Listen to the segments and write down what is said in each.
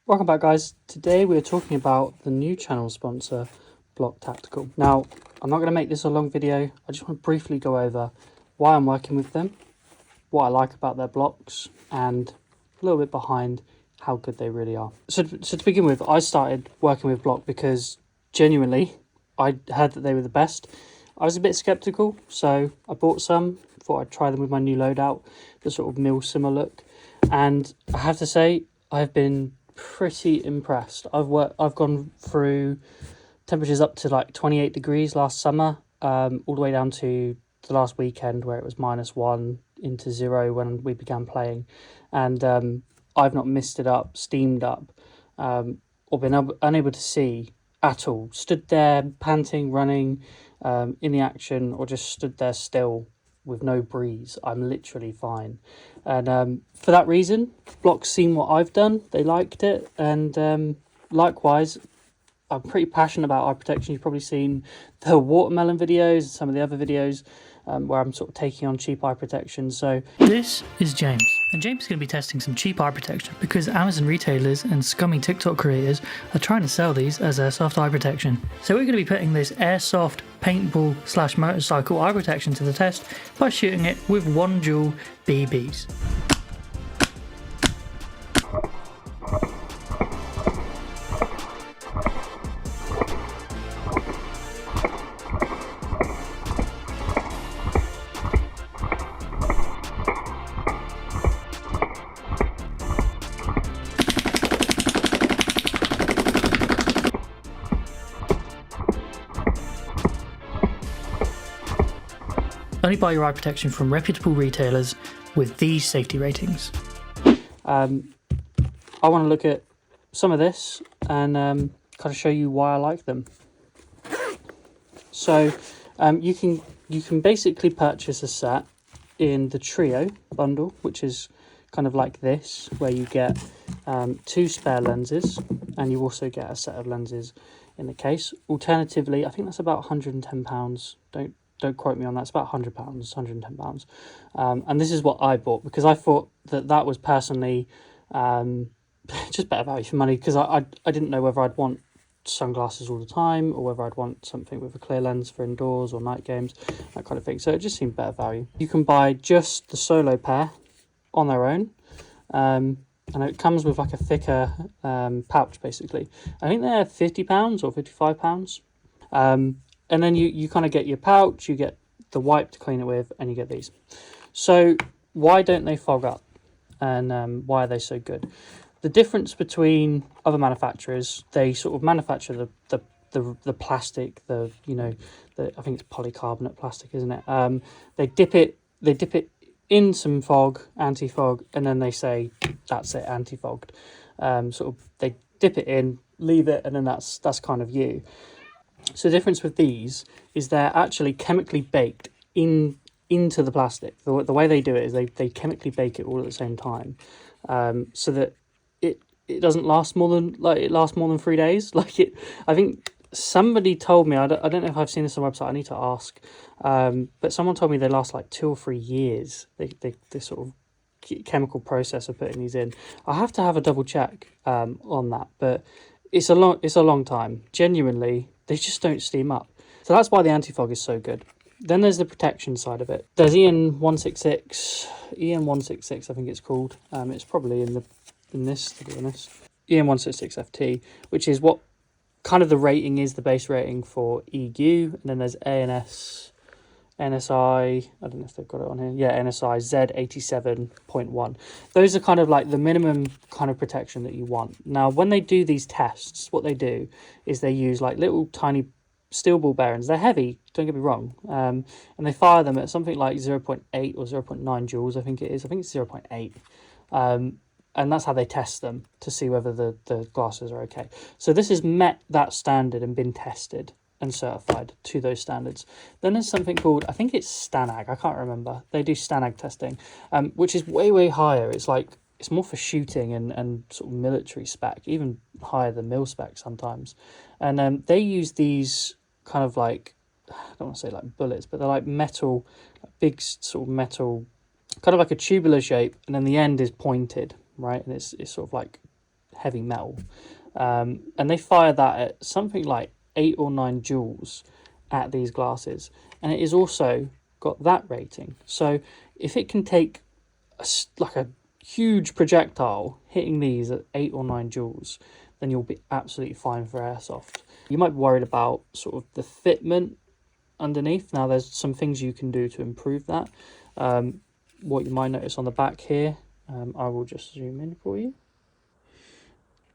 Welcome back, guys. Today we're talking about the new channel sponsor, Bloc Tactical. Now, I'm not going to make this a long video. I just want to briefly go over why I'm working with them, what I like about their blocks, and a little bit behind how good they really are. So to begin with, I started working with Bloc because genuinely I heard that they were the best. I was a bit skeptical, so I bought some, thought I'd try them with my new loadout, the sort of mil-simmer look. And I have to say, I've been pretty impressed. I've gone through temperatures up to like 28 degrees last summer, all the way down to the last weekend where it was -1 into 0 when we began playing, and I've not misted up, steamed up, or been unable to see at all. Stood there panting, running in the action, or just stood there still with no breeze. I'm literally fine. And for that reason, Bloc's seen what I've done, they liked it, and likewise, I'm pretty passionate about eye protection. You've probably seen the watermelon videos and some of the other videos where I'm sort of taking on cheap eye protection. So this is James, and James is going to be testing some cheap eye protection because Amazon retailers and scummy TikTok creators are trying to sell these as Airsoft eye protection. So we're going to be putting this Airsoft paintball / motorcycle eye protection to the test by shooting it with one Rebel BBs. Only buy your eye protection from reputable retailers with these safety ratings. I want to look at some of this and kind of show you why I like them. So you can basically purchase a set in the trio bundle, which is kind of like this, where you get 2 spare lenses, and you also get a set of lenses in the case. Alternatively, I think that's about £110. Don't quote me on that. It's about £100, £110. And this is what I bought because I thought that was personally just better value for money, because I didn't know whether I'd want sunglasses all the time or whether I'd want something with a clear lens for indoors or night games, that kind of thing. So it just seemed better value. You can buy just the solo pair on their own, and it comes with like a thicker pouch basically. I think they're £50 or £55. And then you kind of get your pouch, you get the wipe to clean it with, and you get these. So why don't they fog up, and why are they so good? The difference between other manufacturers, they sort of manufacture the plastic, I think it's polycarbonate plastic, isn't it? They dip it in some fog, anti-fog, and then they say that's it, anti-fogged. They dip it in, leave it, and then that's kind of you. So the difference with these is they're actually chemically baked into the plastic. The way they do it is they chemically bake it all at the same time, so that it doesn't last more than 3 days. I think somebody told me, I don't know if I've seen this on the website, I need to ask, but someone told me they last like 2 or 3 years. They sort of chemical process of putting these in. I have to have a double check on that, but it's a long time. Genuinely, they just don't steam up. So that's why the anti-fog is so good. Then there's the protection side of it. There's EN166, I think it's called. It's probably in this, to be honest. EN166FT, which is what kind of the rating is, the base rating for EU. And then there's ANS, NSI, I don't know if they've got it on here. Yeah, NSI Z87.1. Those are kind of like the minimum kind of protection that you want. Now, when they do these tests, what they do is they use like little tiny steel ball bearings. They're heavy, don't get me wrong. And they fire them at something like 0.8 or 0.9 joules, I think it is. I think it's 0.8. And that's how they test them to see whether the glasses are okay. So this has met that standard and been tested and certified to those standards. Then there's something called, I think it's STANAG, I can't remember. They do STANAG testing, which is way higher. It's more for shooting and sort of military spec, even higher than mil spec sometimes. And they use these kind of like, I don't want to say like bullets, but they're like metal, big sort of metal, kind of like a tubular shape, and then the end is pointed, right? And it's sort of like heavy metal. And they fire that at something like 8 or 9 joules at these glasses. And it is also got that rating. So if it can take like a huge projectile hitting these at 8 or 9 joules, then you'll be absolutely fine for airsoft. You might be worried about sort of the fitment underneath. Now there's some things you can do to improve that. What you might notice on the back here, I will just zoom in for you.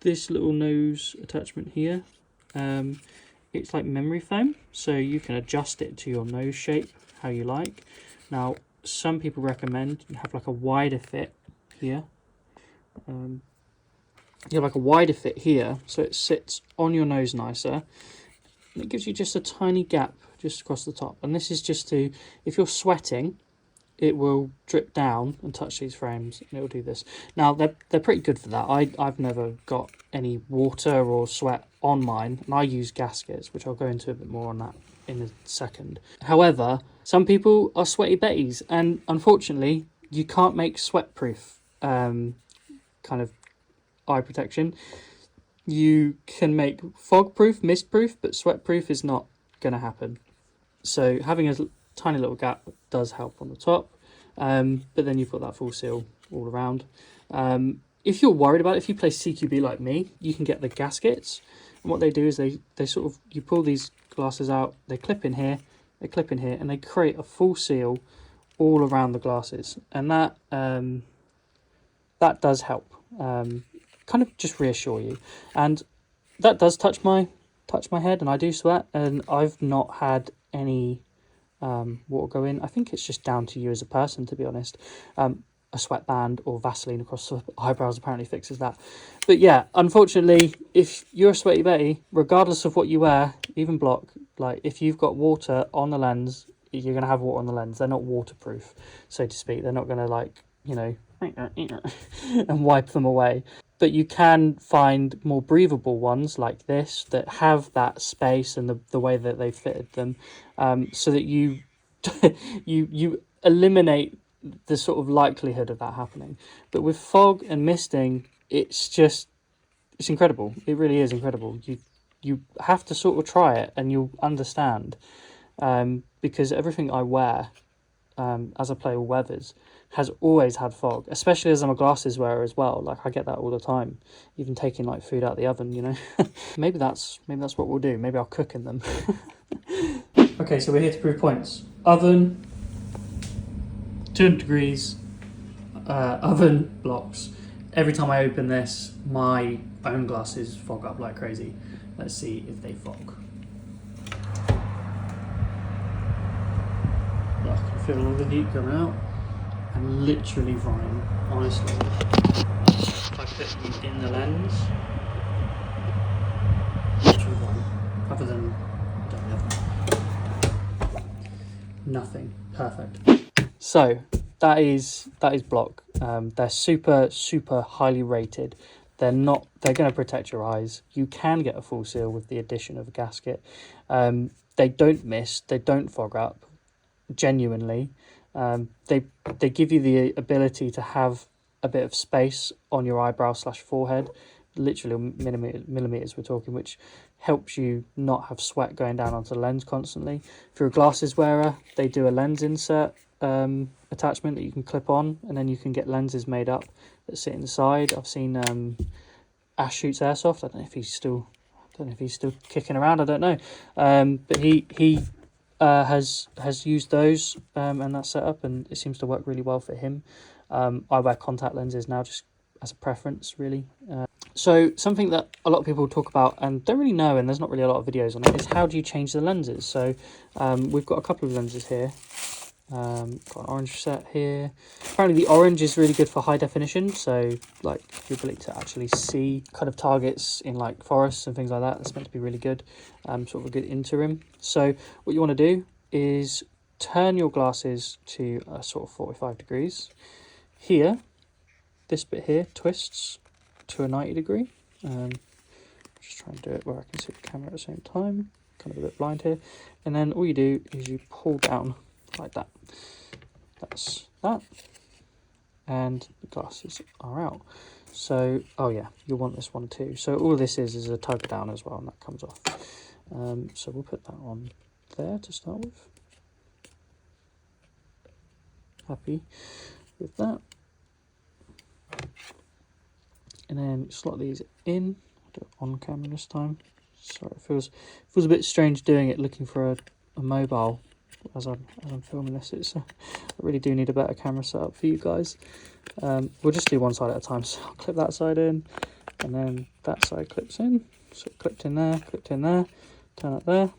This little nose attachment here, it's like memory foam, so you can adjust it to your nose shape how you like. Now some people recommend you have like a wider fit here. You have like a wider fit here, so it sits on your nose nicer, and it gives you just a tiny gap just across the top. And this is just to, if you're sweating, it will drip down and touch these frames, and it will do this. Now they're pretty good for that. I've never got any water or sweat on mine, and I use gaskets, which I'll go into a bit more on that in a second. However, some people are sweaty betties, and unfortunately you can't make sweat-proof kind of eye protection. You can make fog-proof, mist-proof, but sweat-proof is not going to happen. So having a tiny little gap does help on the top, but then you've got that full seal all around. If you're worried about it, if you play CQB like me, you can get the gaskets, and what they do is they sort of, you pull these glasses out, they clip in here, they clip in here, and they create a full seal all around the glasses, and that that does help kind of just reassure you. And that does touch my head, and I do sweat, and I've not had any water go in. I think it's just down to you as a person, to be honest. A sweatband or Vaseline across the eyebrows apparently fixes that. But yeah, unfortunately, if you're a sweaty betty, regardless of what you wear, even Bloc, like if you've got water on the lens, you're going to have water on the lens. They're not waterproof, so to speak. They're not going to, like, you know, and wipe them away. But you can find more breathable ones like this that have that space and the way that they fitted them, so that you you eliminate the sort of likelihood of that happening. But with fog and misting, it's incredible. It really is incredible. You have to sort of try it and you'll understand, because everything I wear as I play all weathers has always had fog, especially as I'm a glasses wearer as well. Like I get that all the time, even taking like food out of the oven, you know. maybe that's what we'll do. Maybe I'll cook in them. Okay, so we're here to prove points. Oven, 200 degrees, oven, blocks. Every time I open this, my own glasses fog up like crazy. Let's see if they fog. I can feel all the heat coming out. I'm literally fine, honestly. If I put you in the lens, literally fine. Other than, I don't know, nothing. Perfect. So that is Bloc. They're super highly rated. They're going to protect your eyes. You can get a full seal with the addition of a gasket. They don't mist, they don't fog up, genuinely. They give you the ability to have a bit of space on your eyebrow / forehead, literally millimeters we're talking, which helps you not have sweat going down onto the lens constantly. If you're a glasses wearer, they do a lens insert attachment that you can clip on, and then you can get lenses made up that sit inside. I've seen Ash Shoots Airsoft. I don't know if he's still kicking around. I don't know, but he has used those and that setup, and it seems to work really well for him. I wear contact lenses now just as a preference, really. So something that a lot of people talk about and don't really know, and there's not really a lot of videos on it, is how do you change the lenses. So we've got a couple of lenses here. Got an orange set here. Apparently the orange is really good for high definition, so like the ability to actually see kind of targets in like forests and things like that. That's meant to be really good, sort of a good interim. So what you want to do is turn your glasses to a sort of 45 degrees. Here, this bit here twists to a 90 degree. Just try and do it where I can see the camera at the same time. Kind of a bit blind here. And then all you do is you pull down like that. That's that. And the glasses are out. So, oh yeah, you'll want this one too. So all this is a tug down as well, and that comes off. So we'll put that on there to start with. Happy with that. And then slot these in. I'll do it on camera this time. Sorry, it feels a bit strange doing it, looking for a mobile as I'm filming this. I really do need a better camera setup for you guys. We'll just do one side at a time. So I'll clip that side in, and then that side clips in. So clipped in there, turn it there,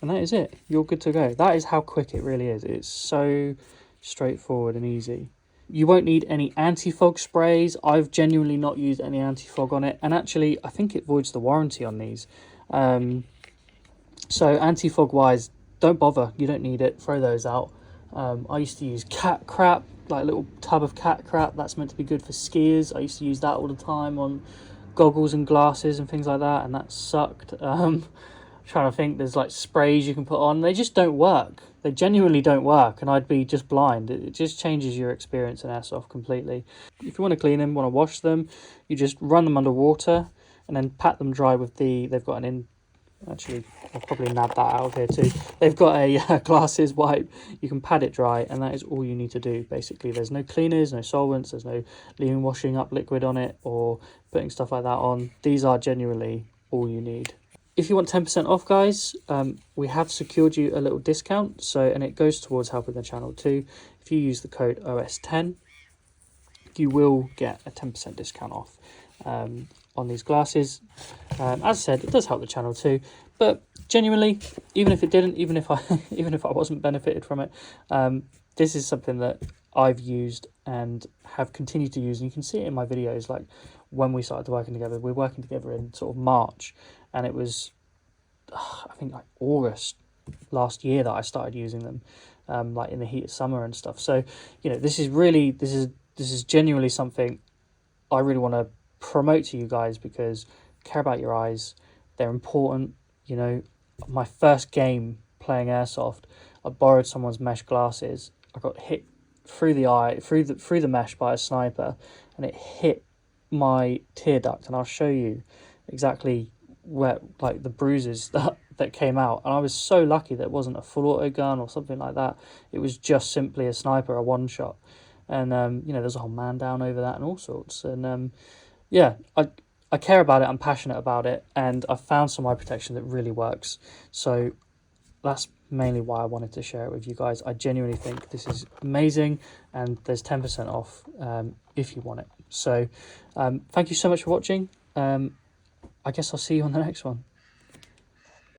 and that is it. You're good to go. That is how quick it really is. It's so straightforward and easy. You won't need any anti-fog sprays. I've genuinely not used any anti-fog on it, and actually I think it voids the warranty on these. So anti-fog wise, don't bother, you don't need it, throw those out. I used to use cat crap, like a little tub of cat crap. That's meant to be good for skiers. I used to use that all the time on goggles and glasses and things like that, and that sucked. Trying to think, there's like sprays you can put on. They just don't work. They genuinely don't work, and I'd be just blind. It just changes your experience in airsoft completely. If you want to clean them, want to wash them, you just run them under water and then pat them dry with they've got actually I'll probably nab that out of here too. They've got a glasses wipe. You can pat it dry, and that is all you need to do basically. There's no cleaners, no solvents, there's no leaving washing up liquid on it or putting stuff like that on. These are genuinely all you need. If you want 10% off, guys, we have secured you a little discount, and it goes towards helping the channel too. If you use the code OS10, you will get a 10% discount off on these glasses. As I said, it does help the channel too, but genuinely, even if it didn't, even if I wasn't benefited from it, this is something that I've used and have continued to use, and you can see it in my videos. Like when we started working together, we were working together in sort of March, and it was I think like August last year that I started using them, like in the heat of summer and stuff. So this is genuinely something I really want to promote to you guys, because I care about your eyes. They're important. My first game playing airsoft, I borrowed someone's mesh glasses. I got hit through the eye, through the mesh by a sniper, and it hit my tear duct, and I'll show you exactly where, like, the bruises that came out. And I was so lucky that it wasn't a full auto gun or something like that. It was just simply a sniper, a one shot, and there's a whole man down over that and all sorts. And I care about it, I'm passionate about it, and I've found some eye protection that really works. So that's mainly why I wanted to share it with you guys. I genuinely think this is amazing, and there's 10% off if you want it. So thank you so much for watching. I guess I'll see you on the next one.